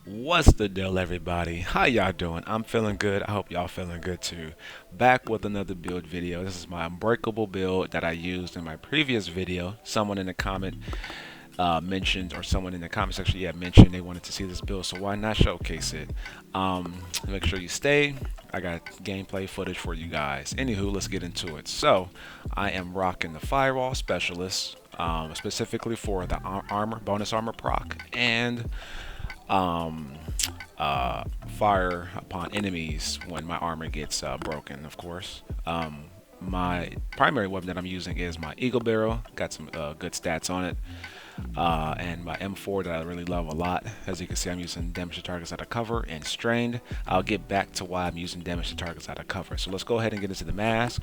What's the deal, everybody? How y'all doing? I'm feeling good. I hope y'all feeling good too. Back with another build video. This is my unbreakable build that I used in my previous video. Someone in the comment mentioned, or someone in the comment section, mentioned they wanted to see this build, so why not showcase it? Make sure you stay. I got gameplay footage for you guys. Anywho, let's get into it. So, I am rocking the Firewall Specialist, specifically for the armor, bonus armor proc, and um, fire upon enemies when my armor gets broken, of course. My primary weapon that I'm using is my Eagle Barrel. Got some good stats on it. And my M4 that I really love a lot. As you can see, I'm using damage to targets out of cover and strained. I'll get back to why I'm using damage to targets out of cover. So let's go ahead and get into the mask.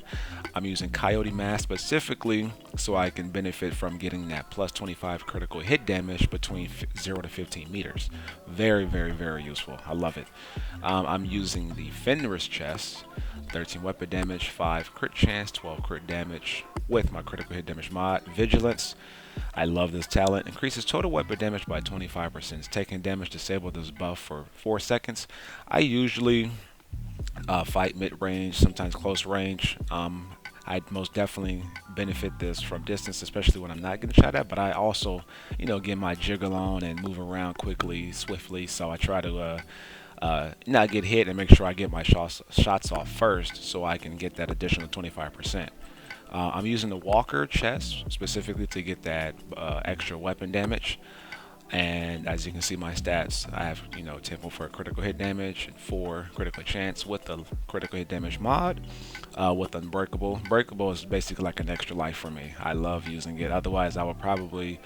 I'm using Coyote Mask specifically so I can benefit from getting that plus 25 critical hit damage between 0 to 15 meters. Very, very, very useful. I love it. I'm using the Fenris chest. 13 weapon damage, 5 crit chance, 12 crit damage with my critical hit damage mod. Vigilance. I love this talent. Increases total weapon damage by 25%. Taking damage disabled this buff for 4 seconds. I usually fight mid-range, sometimes close range. I most definitely benefit this from distance, especially when I'm not getting shot at. But I also, get my jiggle on and move around quickly, swiftly. So I try to not get hit and make sure I get my shots off first, so I can get that additional 25%. I'm using the Walker chest specifically to get that extra weapon damage. And as you can see, my stats, I have 10 for critical hit damage and 4 critical chance with the critical hit damage mod. With Unbreakable, Breakable is basically like an extra life for me. I love using it. Otherwise, I would probably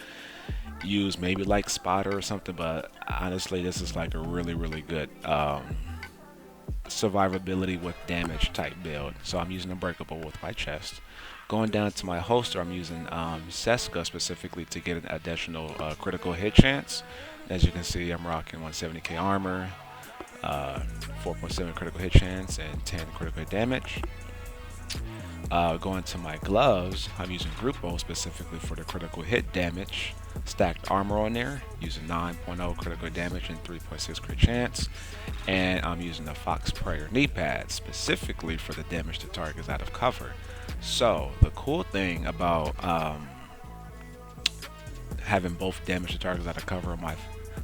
use maybe like Spotter or something. But honestly, this is like a really, really good survivability with damage type build. So I'm using Unbreakable with my chest. Going down to my holster, I'm using Seska specifically to get an additional critical hit chance. As you can see, I'm rocking 170k armor, 4.7 critical hit chance, and 10 critical hit damage. Going to my gloves, I'm using Grupo specifically for the critical hit damage. Stacked armor on there, using 9.0 critical damage and 3.6 crit chance. And I'm using the Fox Prayer knee pads specifically for the damage to targets out of cover. So the cool thing about having both damage to targets out of cover on my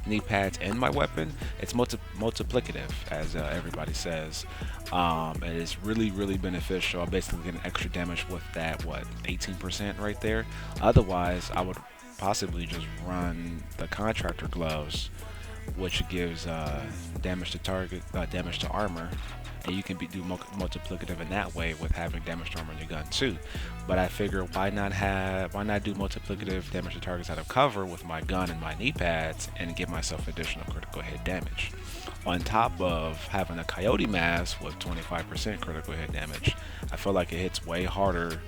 knee pads and my weapon, it's multiplicative, as everybody says. And it's really, really beneficial. I'm basically getting extra damage with that, 18% right there. Otherwise, I would possibly just run the contractor gloves, which gives damage to target, damage to armor, and you can do multiplicative in that way with having damage to armor on your gun too. But I figure why not do multiplicative damage to targets out of cover with my gun and my knee pads and give myself additional critical hit damage on top of having a Coyote Mask with 25% critical hit damage. I feel like it hits way harder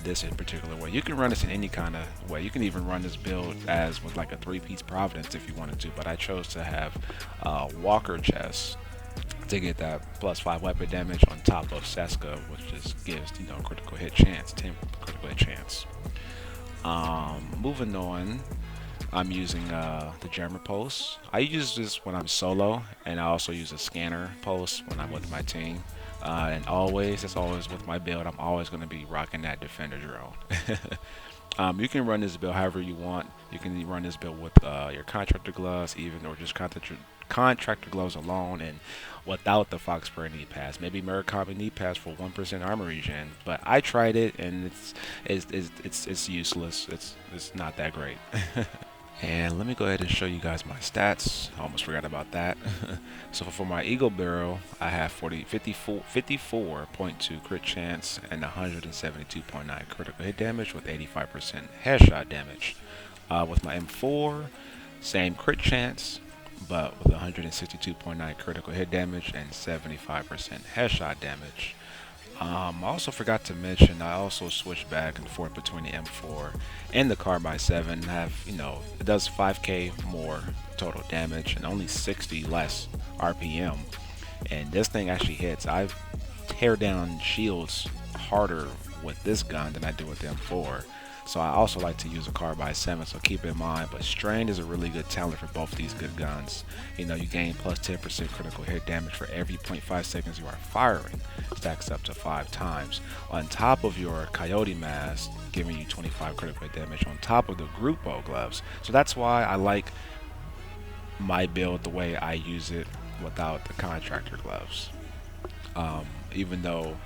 this in particular way. You can run this in any kind of way. You can even run this build as with like a 3-piece Providence if you wanted to, but I chose to have Walker chest to get that plus 5 weapon damage on top of Seska, which just gives critical hit chance, 10 critical hit chance. Moving on, I'm using the jammer pulse. I use this when I'm solo, and I also use a scanner pulse when I'm with my team. And it's always with my build, I'm always going to be rocking that defender drone. You can run this build however you want. You can run this build with your contractor gloves, or just contractor gloves alone, and without the Fox Prayer knee pads. Maybe Murakami knee pads for 1% armor regen, but I tried it and it's useless. It's not that great. And let me go ahead and show you guys my stats. I almost forgot about that. So for my Eagle Barrel, I have 54.2 crit chance and 172.9 critical hit damage with 85% headshot damage. With my M4, same crit chance, but with 162.9 critical hit damage and 75% headshot damage. I also forgot to mention I also switch back and forth between the M4 and the Carbide 7. It does 5k more total damage and only 60 less RPM. And this thing actually hits. I tear down shields harder with this gun than I do with the M4. So I also like to use a carbide 7, so keep it in mind. But strain is a really good talent for both these good guns. You know, you gain plus 10% critical hit damage for every 0.5 seconds you are firing. Stacks up to 5 times. On top of your Coyote mask, giving you 25 critical hit damage on top of the Grupo gloves. So that's why I like my build the way I use it without the contractor gloves. Even though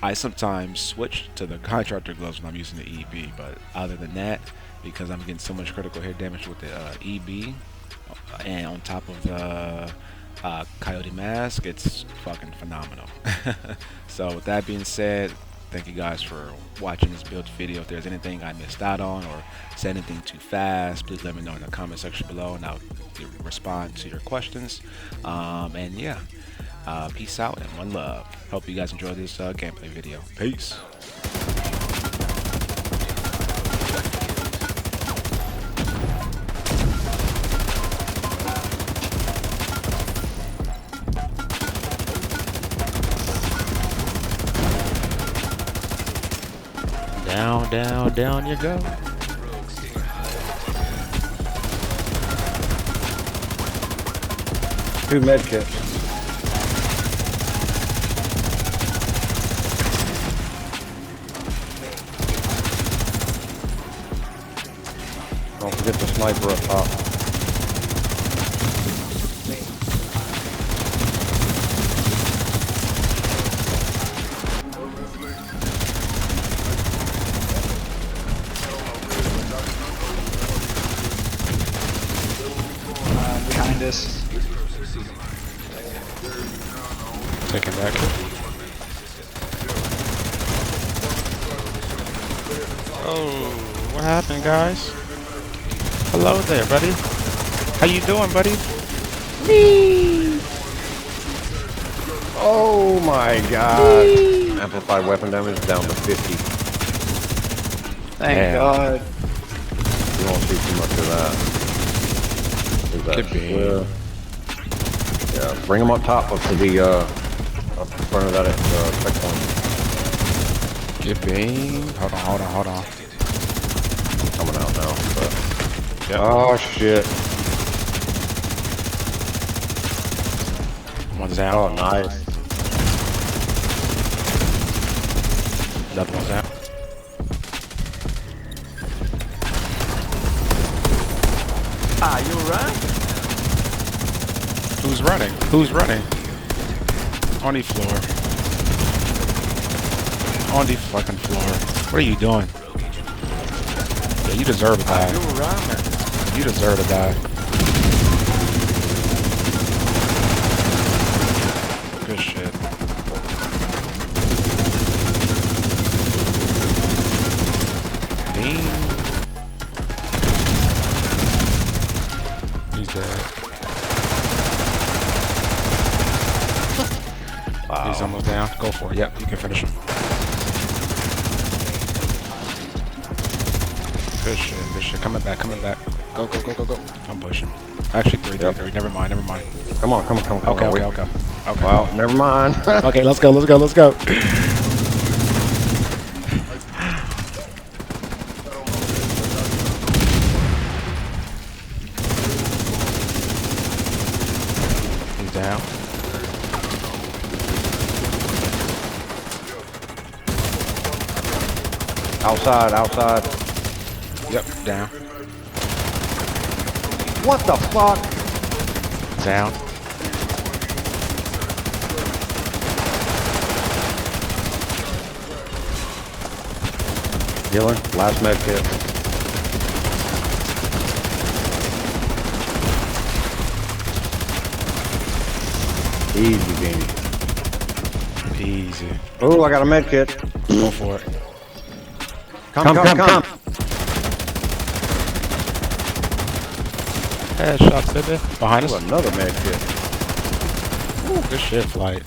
I sometimes switch to the contractor gloves when I'm using the EB, but other than that, because I'm getting so much critical hit damage with the EB and on top of the Coyote mask, it's fucking phenomenal. So with that being said, thank you guys for watching this build video. If there's anything I missed out on or said anything too fast, please let me know in the comment section below and I'll respond to your questions. And yeah, peace out and one love. Hope you guys enjoyed this gameplay video. Peace. Down, down, down you go. 2 medkits. Don't forget the sniper up top. Behind us. Taking back. Oh, what happened, guys? Hello there, buddy. How you doing, buddy? Whee! Oh my god. Whee! Amplified weapon damage down to 50. Thank God. You won't see too much of that. Is that Could be. Yeah, bring them up top, up to the up in front of that checkpoint. Get beam. Hold on. Coming out now. But... Yep. Oh shit. One's out. Oh nice. Another one's out. Ah, you alright? Who's running? Who's running? On the floor. On the fucking floor. What are you doing? Yeah, you deserve to die. You alright? You deserve to die. Good shit. Beam. He's dead. Wow. He's almost down. Go for it. Yep, you can finish him. Good shit, good shit. Coming back. Go. I'm pushing. Actually, 3. Never mind. Come on. Okay. Well, never mind. Okay, let's go. He's down. Outside. Yep, down. What the fuck? Down. Healing. Last med kit. Easy, baby. Easy. Oh, I got a med kit. Go for it. Come. Headshots, baby. Behind us. Ooh, another med kit. Good shit, Flight.